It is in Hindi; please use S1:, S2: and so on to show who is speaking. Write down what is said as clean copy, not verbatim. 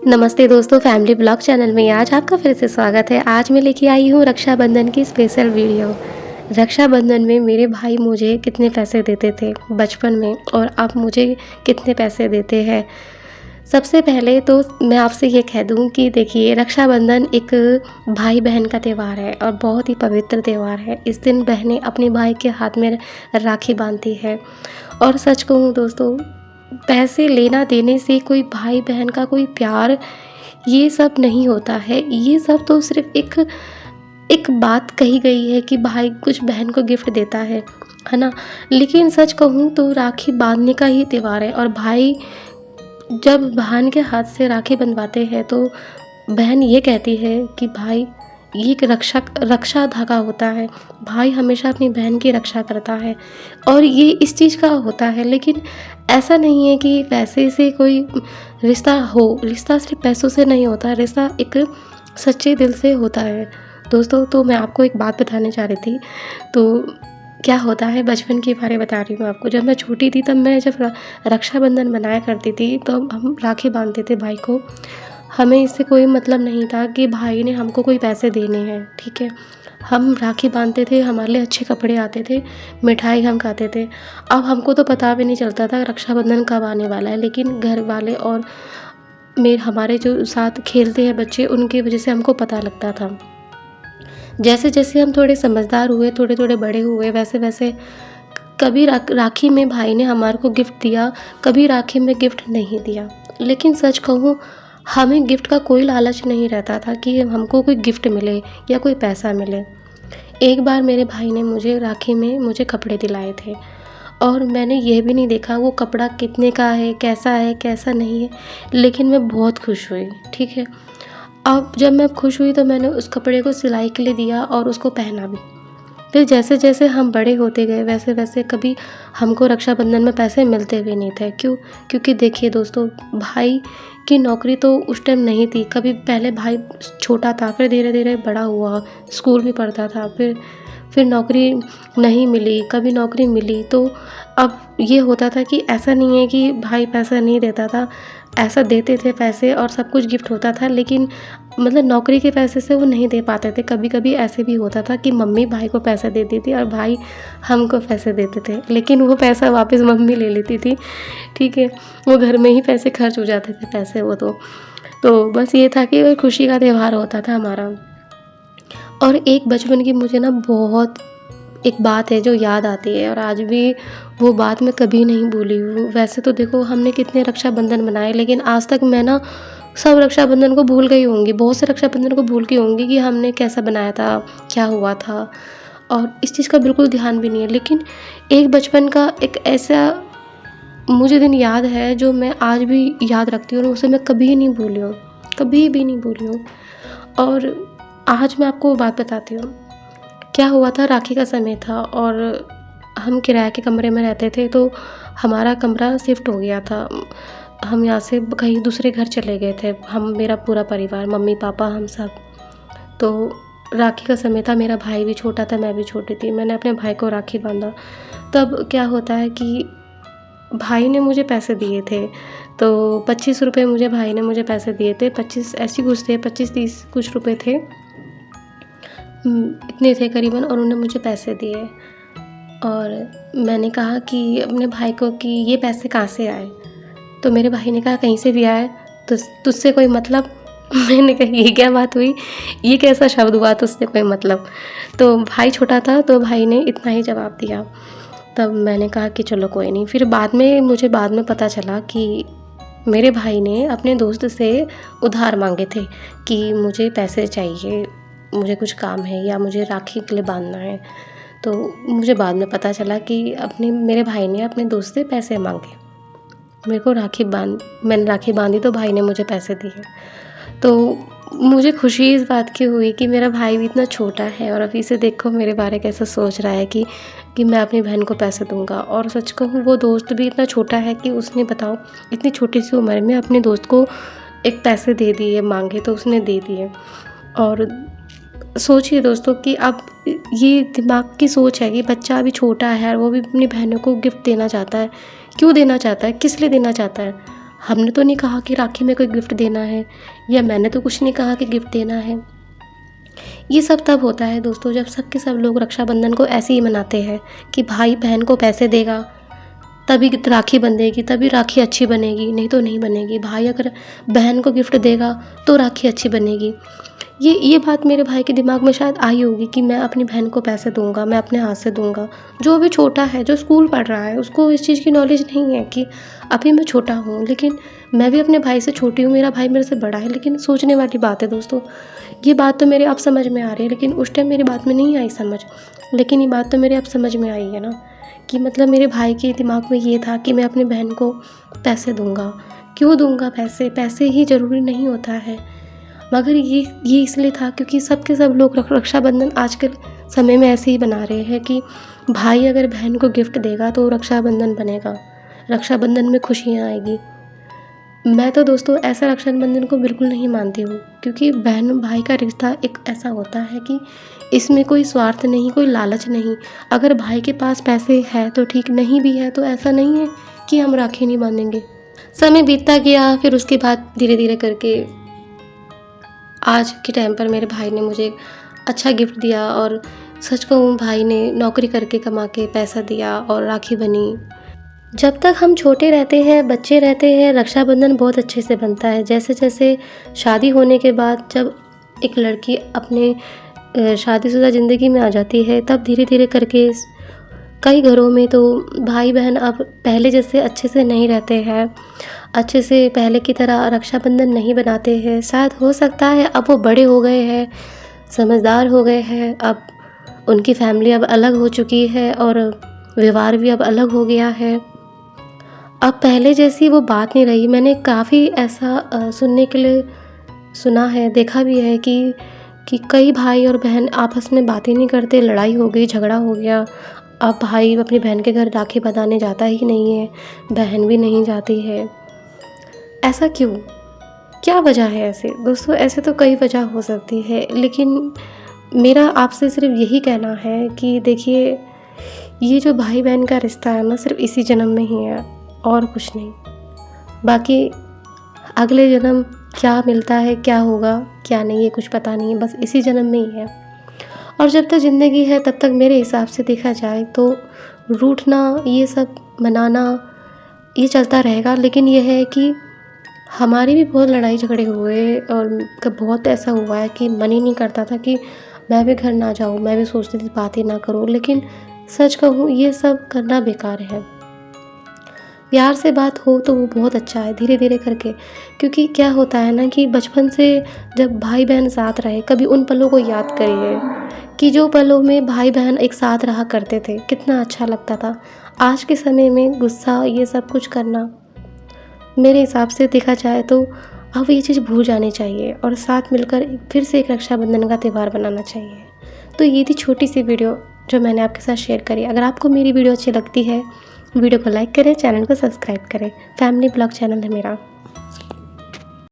S1: नमस्ते दोस्तों, फैमिली ब्लॉग चैनल में आज आपका फिर से स्वागत है। आज मैं लेके आई हूँ रक्षाबंधन की स्पेशल वीडियो। रक्षाबंधन में मेरे भाई मुझे कितने पैसे देते थे बचपन में और अब मुझे कितने पैसे देते हैं। सबसे पहले तो मैं आपसे ये कह दूँ कि देखिए, रक्षाबंधन एक भाई बहन का त्यौहार है और बहुत ही पवित्र त्यौहार है। इस दिन बहनें अपने भाई के हाथ में राखी बांधती है। और सच कहूँ दोस्तों, पैसे लेना देने से कोई भाई बहन का कोई प्यार ये सब नहीं होता है। ये सब तो सिर्फ एक एक बात कही गई है कि भाई कुछ बहन को गिफ्ट देता है ना। लेकिन सच कहूँ तो राखी बांधने का ही त्यौहार है और भाई जब बहन के हाथ से राखी बंधवाते हैं तो बहन ये कहती है कि भाई ये एक रक्षा धागा होता है। भाई हमेशा अपनी बहन की रक्षा करता है और ये इस चीज़ का होता है। लेकिन ऐसा नहीं है कि पैसे से कोई रिश्ता हो। रिश्ता सिर्फ पैसों से नहीं होता, रिश्ता एक सच्चे दिल से होता है। दोस्तों, तो मैं आपको एक बात बताने जा रही थी। तो क्या होता है, बचपन के बारे बता रही हूँ आपको। जब मैं छोटी थी तब मैं जब रक्षाबंधन मनाया करती थी तो हम राखी बांधते थे भाई को। हमें इससे कोई मतलब नहीं था कि भाई ने हमको कोई पैसे देने हैं, ठीक है। हम राखी बांधते थे, हमारे लिए अच्छे कपड़े आते थे, मिठाई हम खाते थे। अब हमको तो पता भी नहीं चलता था रक्षाबंधन कब आने वाला है, लेकिन घर वाले और हमारे जो साथ खेलते हैं बच्चे, उनकी वजह से हमको पता लगता था। जैसे जैसे हम थोड़े समझदार हुए, थोड़े थोड़े बड़े हुए, वैसे वैसे कभी राखी में भाई ने हमारे को गिफ्ट दिया, कभी राखी में गिफ्ट नहीं दिया। लेकिन सच कहूँ, हमें गिफ्ट का कोई लालच नहीं रहता था कि हमको कोई गिफ्ट मिले या कोई पैसा मिले। एक बार मेरे भाई ने मुझे राखी में मुझे कपड़े दिलाए थे और मैंने ये भी नहीं देखा वो कपड़ा कितने का है, कैसा नहीं है, लेकिन मैं बहुत खुश हुई, ठीक है। अब जब मैं खुश हुई तो मैंने उस कपड़े को सिलाई के लिए दिया और उसको पहना भी। फिर जैसे जैसे हम बड़े होते गए वैसे वैसे कभी हमको रक्षाबंधन में पैसे मिलते भी नहीं थे। क्यों? क्योंकि देखिए दोस्तों, भाई की नौकरी तो उस टाइम नहीं थी। कभी पहले भाई छोटा था, फिर धीरे धीरे बड़ा हुआ, स्कूल भी पढ़ता था, फिर नौकरी नहीं मिली, कभी नौकरी मिली। तो अब ये होता था कि ऐसा नहीं है कि भाई पैसा नहीं देता था, ऐसा देते थे पैसे और सब कुछ गिफ्ट होता था, लेकिन मतलब नौकरी के पैसे से वो नहीं दे पाते थे। कभी कभी ऐसे भी होता था कि मम्मी भाई को पैसा देती थी और भाई हमको पैसे देते थे, लेकिन वो पैसा वापस मम्मी ले लेती थी, ठीक है। वो घर में ही पैसे खर्च हो जाते थे पैसे वो तो बस ये था कि खुशी का त्यौहार होता था हमारा। और एक बचपन की मुझे ना बहुत एक बात है जो याद आती है और आज भी वो बात मैं कभी नहीं भूली हूँ। वैसे तो देखो, हमने कितने रक्षाबंधन मनाए, लेकिन आज तक मैं ना सब रक्षाबंधन को भूल गई होंगी, बहुत से रक्षाबंधन को भूल गई होंगी कि हमने कैसा बनाया था, क्या हुआ था, और इस चीज़ का बिल्कुल ध्यान भी नहीं है। लेकिन एक बचपन का एक ऐसा मुझे दिन याद है जो मैं आज भी याद रखती हूँ और उसे मैं कभी नहीं भूली हूँ, कभी भी नहीं भूली हूँ। और आज मैं आपको वो बात बताती हूँ। क्या हुआ था, राखी का समय था और हम किराए के कमरे में रहते थे। तो हमारा कमरा शिफ्ट हो गया था। हम यहाँ से कहीं दूसरे घर चले गए थे, हम मेरा पूरा परिवार, मम्मी पापा हम सब। तो राखी का समय था, मेरा भाई भी छोटा था, मैं भी छोटी थी। मैंने अपने भाई को राखी बांधा। तब क्या होता है कि भाई ने मुझे पैसे दिए थे, तो 25 रुपये भाई ने मुझे पैसे दिए थे। 25 ऐसे कुछ थे, 25-30 कुछ रुपये थे, इतने थे करीबन। और उन्होंने मुझे पैसे दिए और मैंने कहा कि अपने भाई को कि ये पैसे कहाँ से आए। तो मेरे भाई ने कहा कहीं से भी आए, तो तुझसे कोई मतलब। मैंने कहा ये क्या बात हुई, ये कैसा शब्द हुआ तुझसे कोई मतलब। तो भाई छोटा था तो भाई ने इतना ही जवाब दिया। तब मैंने कहा कि चलो कोई नहीं। फिर मुझे बाद में पता चला कि मेरे भाई ने अपने दोस्त से उधार मांगे थे कि मुझे पैसे चाहिए, मुझे कुछ काम है या मुझे राखी के लिए बांधना है। तो मुझे बाद में पता चला कि मेरे भाई ने अपने दोस्त से पैसे मांगे, मेरे को मैंने राखी बांधी तो भाई ने मुझे पैसे दिए। तो मुझे खुशी इस बात की हुई कि मेरा भाई भी इतना छोटा है और अभी से देखो मेरे बारे कैसे सोच रहा है कि मैं अपनी बहन को पैसे दूंगा। और सच कहूँ, वो दोस्त भी इतना छोटा है कि उसने, बताओ, इतनी छोटी सी उम्र में अपने दोस्त को एक पैसे दे दिए, मांगे तो उसने दे दिए। और सोचिए दोस्तों कि अब ये दिमाग की सोच है कि बच्चा अभी छोटा है और वो भी अपनी बहनों को गिफ्ट देना चाहता है। क्यों देना चाहता है, किस लिए देना चाहता है हमने तो नहीं कहा कि राखी में कोई गिफ्ट देना है, या मैंने तो कुछ नहीं कहा कि गिफ्ट देना है। ये सब तब होता है दोस्तों जब सब के सब लोग रक्षाबंधन को ऐसे ही मनाते हैं कि भाई बहन को पैसे देगा तभी राखी बंधेगी, तभी राखी अच्छी बनेगी, नहीं तो नहीं बनेगी। भाई अगर बहन को गिफ्ट देगा तो राखी अच्छी बनेगी। ये बात मेरे भाई के दिमाग में शायद आई होगी कि मैं अपनी बहन को पैसे दूंगा, मैं अपने हाथ से दूंगा। जो अभी छोटा है, जो स्कूल पढ़ रहा है, उसको इस चीज़ की नॉलेज नहीं है कि अभी मैं छोटा हूँ, लेकिन मैं भी अपने भाई से छोटी हूँ, मेरा भाई मेरे से बड़ा है। लेकिन सोचने वाली बात है दोस्तों, ये बात तो मेरे अब समझ में आ रही है, लेकिन उस टाइम मेरी बात में नहीं आई समझ। लेकिन ये बात तो मेरे अब समझ में आई है ना, कि मतलब मेरे भाई के दिमाग में ये था कि मैं अपनी बहन को पैसे दूंगा। क्यों दूंगा पैसे? पैसे ही ज़रूरी नहीं होता है, मगर ये इसलिए था क्योंकि सब के सब लोग रक्षाबंधन आजकल समय में ऐसे ही बना रहे हैं कि भाई अगर बहन को गिफ्ट देगा तो रक्षाबंधन बनेगा, रक्षाबंधन में खुशियाँ आएगी। मैं तो दोस्तों ऐसा रक्षाबंधन को बिल्कुल नहीं मानती हूँ, क्योंकि बहन भाई का रिश्ता एक ऐसा होता है कि इसमें कोई स्वार्थ नहीं, कोई लालच नहीं। अगर भाई के पास पैसे है तो ठीक, नहीं भी है तो ऐसा नहीं है कि हम राखी नहीं बांधेंगे। समय बीतता गया, फिर उसके बाद धीरे धीरे करके आज के टाइम पर मेरे भाई ने मुझे अच्छा गिफ्ट दिया, और सच कहूँ भाई ने नौकरी करके कमा के पैसा दिया और राखी बनी। जब तक हम छोटे रहते हैं, बच्चे रहते हैं, रक्षाबंधन बहुत अच्छे से बनता है। जैसे जैसे शादी होने के बाद जब एक लड़की अपने शादीशुदा ज़िंदगी में आ जाती है, तब धीरे धीरे करके कई घरों में तो भाई बहन अब पहले जैसे अच्छे से नहीं रहते हैं, अच्छे से पहले की तरह रक्षाबंधन नहीं बनाते हैं। शायद हो सकता है अब वो बड़े हो गए हैं, समझदार हो गए हैं, अब उनकी फैमिली अब अलग हो चुकी है और व्यवहार भी अब अलग हो गया है। अब पहले जैसी वो बात नहीं रही। मैंने काफ़ी ऐसा सुनने के लिए सुना है, देखा भी है कि कई भाई और बहन आपस में बातें नहीं करते, लड़ाई हो गई, झगड़ा हो गया। अब भाई अपनी बहन के घर राखी बंधाने जाता ही नहीं है, बहन भी नहीं जाती है। ऐसा क्यों? क्या वजह है ऐसे? दोस्तों ऐसे तो कई वजह हो सकती है, लेकिन मेरा आपसे सिर्फ यही कहना है कि देखिए, ये जो भाई बहन का रिश्ता है ना, सिर्फ इसी जन्म में ही है और कुछ नहीं। बाकी अगले जन्म क्या मिलता है, क्या होगा, क्या नहीं, ये कुछ पता नहीं है, बस इसी जन्म में ही है। और जब तक ज़िंदगी है तब तक मेरे हिसाब से देखा जाए तो रूठना, ये सब मनाना, ये चलता रहेगा। लेकिन ये है कि हमारी भी बहुत लड़ाई झगड़े हुए, और कब बहुत ऐसा हुआ है कि मन ही नहीं करता था कि मैं भी घर ना जाऊँ, मैं भी सोचती थी बातें ना करूँ। लेकिन सच कहूँ, ये सब करना बेकार है। प्यार से बात हो तो वो बहुत अच्छा है, धीरे धीरे करके। क्योंकि क्या होता है ना कि बचपन से जब भाई बहन साथ रहे, कभी उन पलों को याद करिए कि जो पलों में भाई बहन एक साथ रहा करते थे, कितना अच्छा लगता था। आज के समय में गुस्सा, ये सब कुछ करना, मेरे हिसाब से देखा जाए तो अब ये चीज़ भूल जानी चाहिए और साथ मिलकर फिर से एक रक्षाबंधन का त्यौहार बनाना चाहिए। तो ये थी छोटी सी वीडियो जो मैंने आपके साथ शेयर करी। अगर आपको मेरी वीडियो अच्छी लगती है, वीडियो को लाइक करें, चैनल को सब्सक्राइब करें। फैमिली ब्लॉग चैनल है मेरा।